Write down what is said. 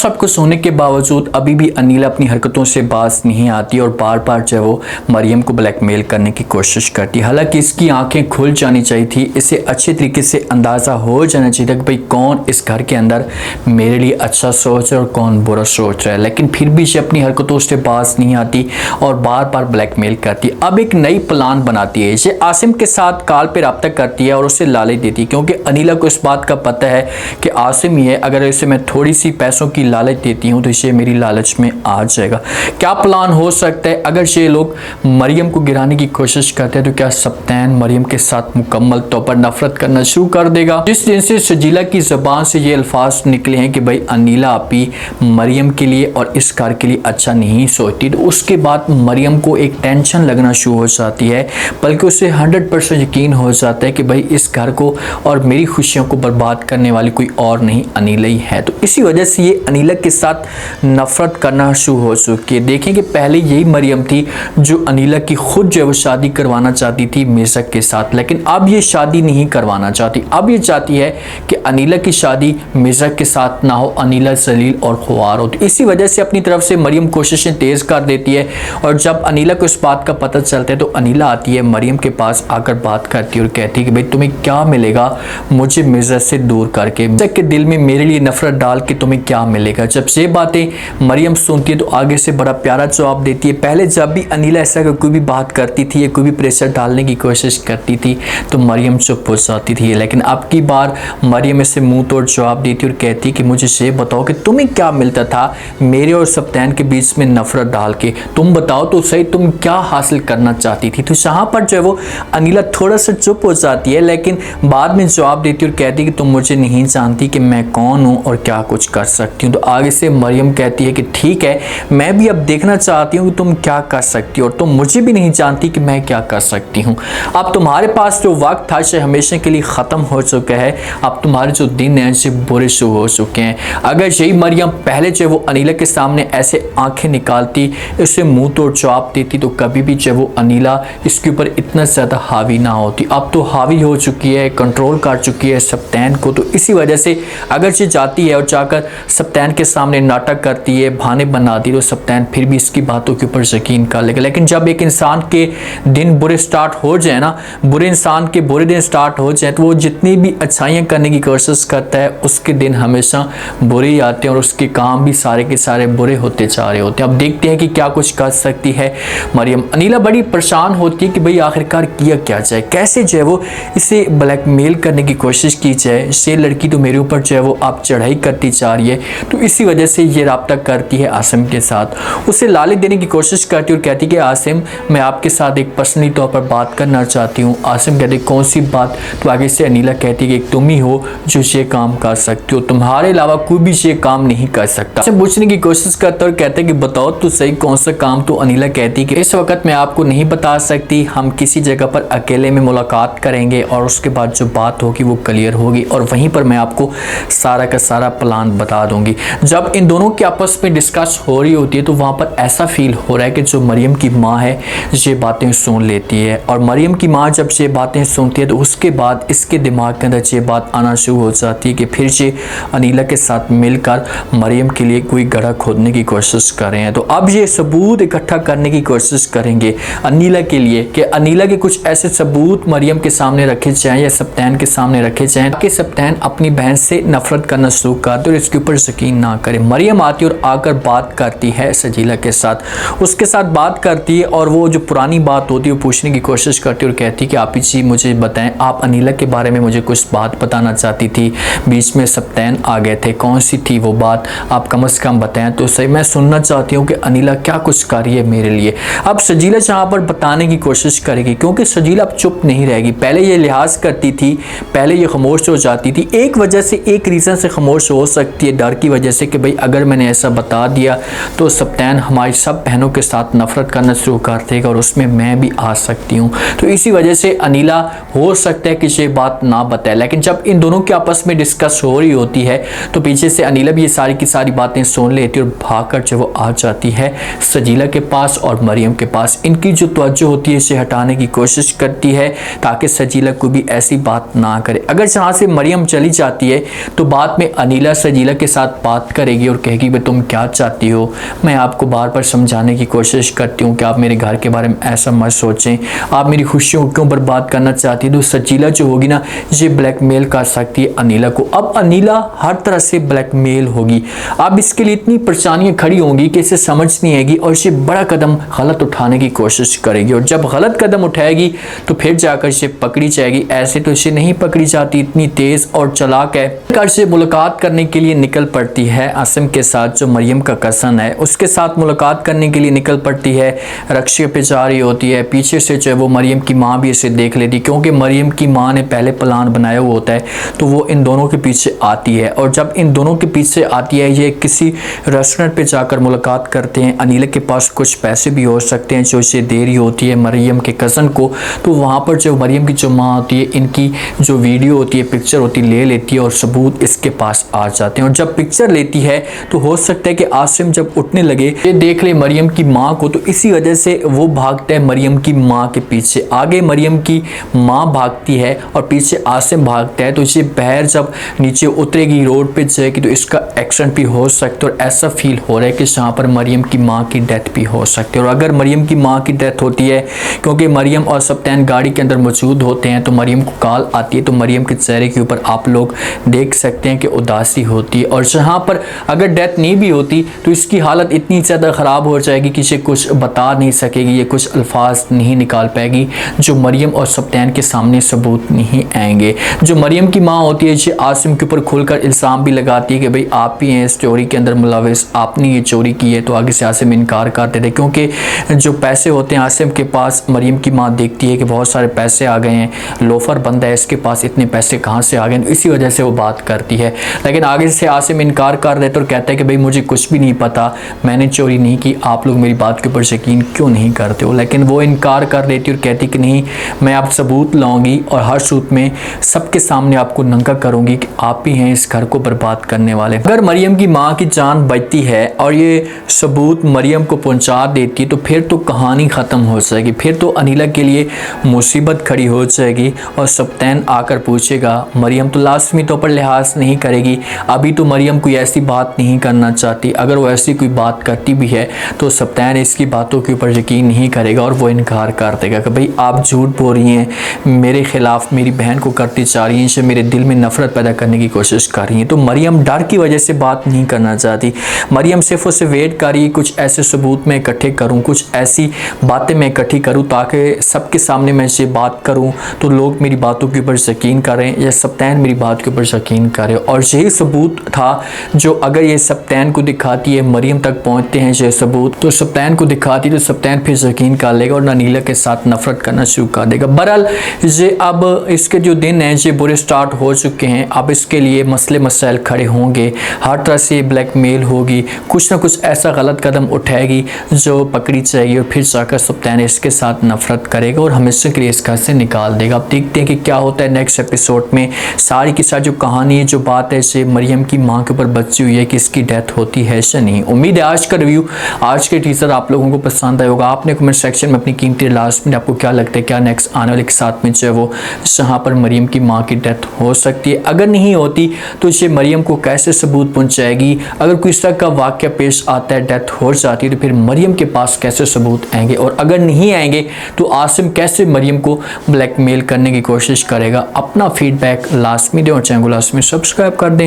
सब कुछ होने के बावजूद अभी भी अनिला अपनी हरकतों से बाज नहीं आती और बार बार जो है वो मरियम को ब्लैकमेल करने की कोशिश करती है। हालांकि इसकी आंखें खुल जानी चाहिए थी, इसे अच्छे तरीके से अंदाज़ा हो जाना चाहिए था कि भाई कौन इस घर के अंदर मेरे लिए अच्छा सोच रहा है और कौन बुरा सोच रहा है, लेकिन फिर भी इसे अपनी हरकतों से बाज नहीं आती और बार बार ब्लैकमेल करती है। अब एक नई प्लान बनाती है, इसे आसिम के साथ कॉल पर रब्ता करती है और उसे लालच देती है, क्योंकि अनिला को इस बात का पता है कि आसिम ही है, अगर इसे मैं थोड़ी सी पैसों की लालच देती हूँ तो इसे मेरी लालच में आ जाएगा। क्या प्लान हो सकता है? अगर ये लोग मरियम को गिराने की कोशिश करते हैं तो क्या सब्तैन मरियम के साथ मुकम्मल तौर पर नफरत करना शुरू कर देगा। जिस दिन से सजीला की ज़बान से ये अल्फाज निकले हैं कि भाई अनिला आपी मरियम के लिए और इस घर के लिए अच्छा नहीं सोचती, तो उसके बाद मरियम को एक टेंशन लगना शुरू हो जाती है, बल्कि उसे 100% यकीन हो जाता है कि भाई इस घर को और मेरी खुशियों को बर्बाद करने वाली कोई और नहीं अनिला ही है। तो इसी वजह से ये अनिला के साथ नफरत करना शुरू हो चुकी है। देखें कि पहले यही मरियम थी जो अनिला की खुद जो वो शादी करवाना चाहती थी मिर्ज़ा के साथ, लेकिन अब ये शादी नहीं करवाना चाहती। अब ये चाहती है कि अनिला की शादी मिर्ज़ा के साथ ना हो, अनिला जलील और खुआर हो। तो इसी वजह से अपनी तरफ से मरियम कोशिशें तेज़ कर देती है और जब अनिला को इस बात का पता चलता है तो अनिला आती है मरियम के पास, आकर बात करती है और कहती है कि भाई तुम्हें क्या मिलेगा मुझे मिर्ज़ा से दूर करके, मिर्ज़ा के दिल में मेरे लिए नफरत डाल के तुम्हें क्या मिलेगा। जब ये बातें मरियम सुनती है तो आगे से बड़ा प्यारा जवाब देती है। पहले जब भी अनिला ऐसा कोई भी बात करती थी या कोई भी प्रेशर डालने की कोशिश करती थी तो मरियम चुप हो जाती थी, लेकिन अब की बार मरियम इसे मुंह तोड़ जवाब देती और कहती कि मुझे ये बताओ कि तुम्हें क्या मिलता था मेरे और सब्तैन के बीच में नफरत डाल के, तुम बताओ तो सही तुम क्या हासिल करना चाहती थी। तो यहाँ पर जो है वो अनिला थोड़ा सा चुप हो जाती है, लेकिन बाद में जवाब देती और कहती कि तुम मुझे नहीं जानती कि मैं कौन हूँ और क्या कुछ कर सकती हूँ। तो आगे से मरियम कहती है कि ठीक है, मैं भी अब देखना चाहती हूँ कि तुम क्या कर सकती हो और तुम मुझे भी नहीं जानती कि मैं क्या कर सकती हूँ। अब तुम्हारे पास जो वक्त था से हमेशा के लिए ख़त्म हो चुका है, अब तुम्हारे जो दिन हैं से बुरे शुरू हो चुके हैं। अगर यही मरियम पहले जो वो अनिला के सामने ऐसे आंखें निकालती, इसे मुंह तोड़ जवाब देती तो कभी भी जो वो अनिला इसके ऊपर इतना ज़्यादा हावी ना होती। अब तो हावी हो चुकी है, कंट्रोल कर चुकी है सब्तैन को। तो इसी वजह से अगर ये जाती है और जाकर सब्तैन के सामने नाटक करती है, बहाने बनाती, तो सब्तैन फिर भी इसकी बातों के ऊपर यकीन कर लेगा। लेकिन जब एक इंसान के दिन बुरे स्टार्ट हो जाए ना, बुरे इंसान के बुरे दिन स्टार्ट हो जाए, तो वो जितनी भी अच्छाइयाँ करने की कोशिश करता है उसके दिन हमेशा बुरे ही आते हैं और उसके काम भी सारे के सारे बुरे होते जा रहे होते हैं। अब देखते हैं कि क्या कुछ कर सकती है मरियम। अनिला बड़ी परेशान होती है कि भाई आखिरकार किया क्या जाए, कैसे जो है वो इसे ब्लैकमेल करने की कोशिश की जाए। ये लड़की तो मेरे ऊपर जो है वो आप चढ़ाई करती जा रही है। तो इसी वजह से ये रब्ता करती है आसिम के साथ, उसे लालच देने की कोशिश करती है और कहती है कि आसिम मैं आपके साथ एक पर्सनली तौर पर बात करना चाहती हूँ। आसिम कहते कौन सी बात? तो आगे से अनिला कहती है कि तुम ही हो जो ये काम कर सकती हो, तुम्हारे अलावा कोई भी ये काम नहीं कर सकता। आसिम पूछने की कोशिश करता और कहते कि बताओ तो सही कौन सा काम। तो अनिला कहती कि इस वक्त मैं आपको नहीं बता सकती, हम किसी जगह पर अकेले में मुलाकात करेंगे और उसके बाद जो बात होगी वो क्लियर होगी और वहीं पर मैं आपको सारा का सारा प्लान बता दूंगी। जब इन दोनों के आपस में डिस्कस हो रही होती है तो वहाँ पर ऐसा फील हो रहा है कि जो मरियम की माँ है ये बातें सुन लेती है और मरियम की माँ जब ये बातें सुनती है तो उसके बाद इसके दिमाग के अंदर ये बात आना शुरू हो जाती है कि फिर ये अनिला के साथ मिलकर मरियम के लिए कोई गड्ढा खोदने की कोशिश कर रहे हैं। तो अब ये सबूत इकट्ठा करने की कोशिश करेंगे अनिला के लिए कि अनिला के कुछ ऐसे सबूत मरियम के सामने रखे जाएं या सब्तैन के सामने रखे जाएं कि सब्तैन अपनी बहन से नफरत करना शुरू कर दे और इसके ऊपर यकीन ना करे। मरियम आती और आकर बात करती है सजीला के साथ, उसके साथ बात करती है और वो जो पुरानी बात होती है वो पूछने की कोशिश करती है और कहती है कि आप जी मुझे बताएं, आप अनिला के बारे में मुझे कुछ बात बताना चाहती थी, बीच में सब्तैन आ गए थे, कौन सी थी वो बात आप कम से कम बताएं तो सही, मैं सुनना चाहती हूँ कि अनिला क्या कुछ कर रही है मेरे लिए। अब सजीला यहाँ पर बताने की कोशिश करेगी क्योंकि सजीला अब चुप नहीं रहेगी। पहले ये लिहाज करती थी, पहले ये खामोश हो जाती थी, एक वजह से एक रीज़न से खामोश हो सकती है, डर की वजह से कि भाई अगर मैंने ऐसा बता दिया तो सब्तैन हमारी सब बहनों के साथ नफरत करना शुरू कर देगा और उसमें मैं भी आ सकती हूँ। तो इसी वजह से अनिला हो सकता है कि ये बात ना बताए। लेकिन जब इन दोनों के आपस में डिस्कस हो रही होती है तो पीछे से अनिला भी ये सारी की सारी बातें सुन लेती है और भागकर जो वो आ जाती है सजीला के पास और मरियम के पास। इनकी जो तवज्जो होती है इसे हटाने की कोशिश करती है ताकि सजीला को भी ऐसी बात ना करे। अगर यहाँ से मरियम चली जाती है तो बाद में अनिला सजीला के साथ बात करेगी और कहेगी भाई तुम क्या चाहती हो, मैं आपको बार बार समझाने की कोशिश करती हूँ कि आप मेरे घर के बारे में ऐसा मत सोचें, आप मेरी खुशियों को क्यों बर्बाद करना चाहती है। तो सजीला जो होगी ना, ये ब्लैकमेल कर सकती है अनीला को। अब अनीला हर तरह से ब्लैकमेल होगी। अब इसके लिए इतनी परेशानियां खड़ी होंगी कि इसे समझ नहीं आएगी और इसे बड़ा कदम गलत उठाने की कोशिश करेगी। और जब गलत कदम उठाएगी तो फिर जाकर इसे पकड़ी जाएगी। ऐसे तो इसे नहीं पकड़ी जाती, इतनी तेज और चालाक है। घर से मुलाकात करने के लिए निकल पड़ती है आसिम के साथ, जो मरियम का कज़न है, उसके साथ मुलाकात करने के लिए निकल पड़ती है। रक्शे पे जा रही होती है, पीछे से जो है वो मरियम की माँ भी इसे देख लेती है, क्योंकि मरियम की माँ ने पहले प्लान बनाया हुआ होता है। तो वो इन दोनों के पीछे आती है और जब इन दोनों के पीछे आती है, ये किसी रेस्टोरेंट पे जाकर मुलाकात करते हैं। अनीला के पास कुछ पैसे भी हो सकते हैं जो इसे दे रही होती है मरियम के कज़न को। तो वहाँ पर जो मरियम की जो माँ होती है, इनकी जो वीडियो होती है, पिक्चर होती है, ले लेती है और सबूत इसके पास आ जाते हैं। और जब पिक्चर लेती है तो हो सकता है कि आसिम जब उठने लगे ये देख ले मरियम की माँ को, तो इसी वजह से वो भागता है मरियम की माँ के पीछे। आगे मरियम की माँ भागती है और पीछे आसिम भागता है। तो इसे बहर जब नीचे उतरेगी, रोड पे जाएगी, तो इसका एक्सीडेंट भी हो सकता है। और ऐसा फील हो रहा है कि जहाँ पर मरियम की माँ की डेथ भी हो सकती है। और अगर मरियम की माँ की डेथ होती है, क्योंकि मरियम और सप्तान गाड़ी के अंदर मौजूद होते हैं, तो मरियम को कॉल आती है। तो मरियम के चेहरे के ऊपर आप लोग देख सकते हैं कि उदासी होती है। और जहाँ पर अगर डेथ नहीं भी होती तो इसकी हालत इतनी ज़्यादा ख़राब हो जाएगी कि इसे कुछ बता नहीं सकेगी, ये कुछ अल्फाज नहीं निकाल पाएगी जो मरियम और सप्तान के सामने सबूत नहीं आएंगे। जो मरियम की माँ होती है, ये आसिम के ऊपर खुलकर इल्ज़ाम भी लगाती है कि भाई आप ही हैं इस चोरी के अंदर मुलविस, आपने ये चोरी की है। तो आगे से आसिम इनकार करते थे, क्योंकि जो पैसे होते हैं आसिम के पास, मरियम की माँ देखती है कि बहुत सारे पैसे आ गए हैं, लोफर बंदा है, इसके पास इतने पैसे कहाँ से आ गए, इसी वजह से वो बात करती है। लेकिन आगे से आसिम इनकार कर देता और कहता है कि भाई मुझे कुछ भी नहीं पता, मैंने चोरी नहीं की, आप लोग मेरी बात के ऊपर यकीन क्यों नहीं करते हो। लेकिन वो इनकार कर देती और कहती कि नहीं, मैं आप सबूत लाऊंगी और हर सूरत में सबके सामने आपको नंगा करूंगी कि आप ही हैं इस घर को बर्बाद करने वाले। अगर मरियम की माँ की जान बचती है और ये सबूत मरियम को पहुंचा देती तो फिर तो कहानी ख़त्म हो जाएगी। फिर तो अनीला के लिए मुसीबत खड़ी हो जाएगी और सप्तान आकर पूछेगा। मरियम तो लाजमी तौर पर लिहाज नहीं करेगी, अभी तो मरियम कोई ऐसी बात नहीं करना चाहती। अगर वो ऐसी कोई बात करती भी है तो सप्तान इसकी बातों के ऊपर यकीन नहीं करेगा और वो इनकार कर देगा कि भाई आप झूठ बोल रही हैं, मेरे खिलाफ मेरी बहन को करती जा रही हैं, इसे मेरे दिल में नफरत पैदा करने की कोशिश कर रही हैं। तो मरियम डर की वजह से बात नहीं करना चाहती। मरियम सिर्फ उसे वेट कर रही है, कुछ ऐसे सबूत मैं इकट्ठे करूँ, कुछ ऐसी बातें मैं इकट्ठी करूँ ताकि सबके सामने मैं इसे बात करूँ तो लोग मेरी बातों के ऊपर यकीन करें या सप्तान मेरी बात के ऊपर यकीन करे। और यही सबूत था जो अगर ये सप्तान को दिखाती है, मरियम तक पहुँचते हैं ये सबूत, तो सप्तान को दिखाती तो सप्तान फिर यकीन कर लेगा और अनीला के साथ नफरत करना शुरू कर देगा। बहरहाल ये अब इसके जो दिन हैं ये बुरे स्टार्ट हो चुके हैं। अब इसके लिए मसले मसाइल खड़े होंगे, हर तरह से ब्लैकमेल होगी, कुछ ना कुछ ऐसा गलत कदम उठाएगी जो पकड़ी जाएगी और फिर जाकर सप्तान इसके साथ नफरत करेगा और हमेशा के लिए इस घर से निकाल देगा। अब देखते हैं कि क्या होता है नेक्स्ट एपिसोड में। सारी की सारी जो कहानी है, जो बात है, इसे मरियम की माँ के ऊपर बची हुई है कि इसकी डेथ होती है या नहीं। उम्मीद है आज का रिव्यू, आज के टीजर आप लोगों को पसंद आया होगा। आपने कमेंट सेक्शन में अपनी कीमती लास्ट में आपको क्या लगता है, क्या नेक्स्ट आने वाले के साथ में जो है वो जहाँ पर मरियम की माँ की डेथ हो सकती है। अगर नहीं होती तो इसे मरियम को कैसे सबूत पहुँचाएगी। अगर कोई इस तरह का वाक़या पेश आता है, डेथ हो जाती है, तो फिर मरियम के पास कैसे सबूत आएंगे। और अगर नहीं आएंगे तो आसिम कैसे मरियम को ब्लैकमेल करने की कोशिश करेगा। अपना फीडबैक लास्ट में दें और चैनल को लास्ट में सब्सक्राइब कर दें।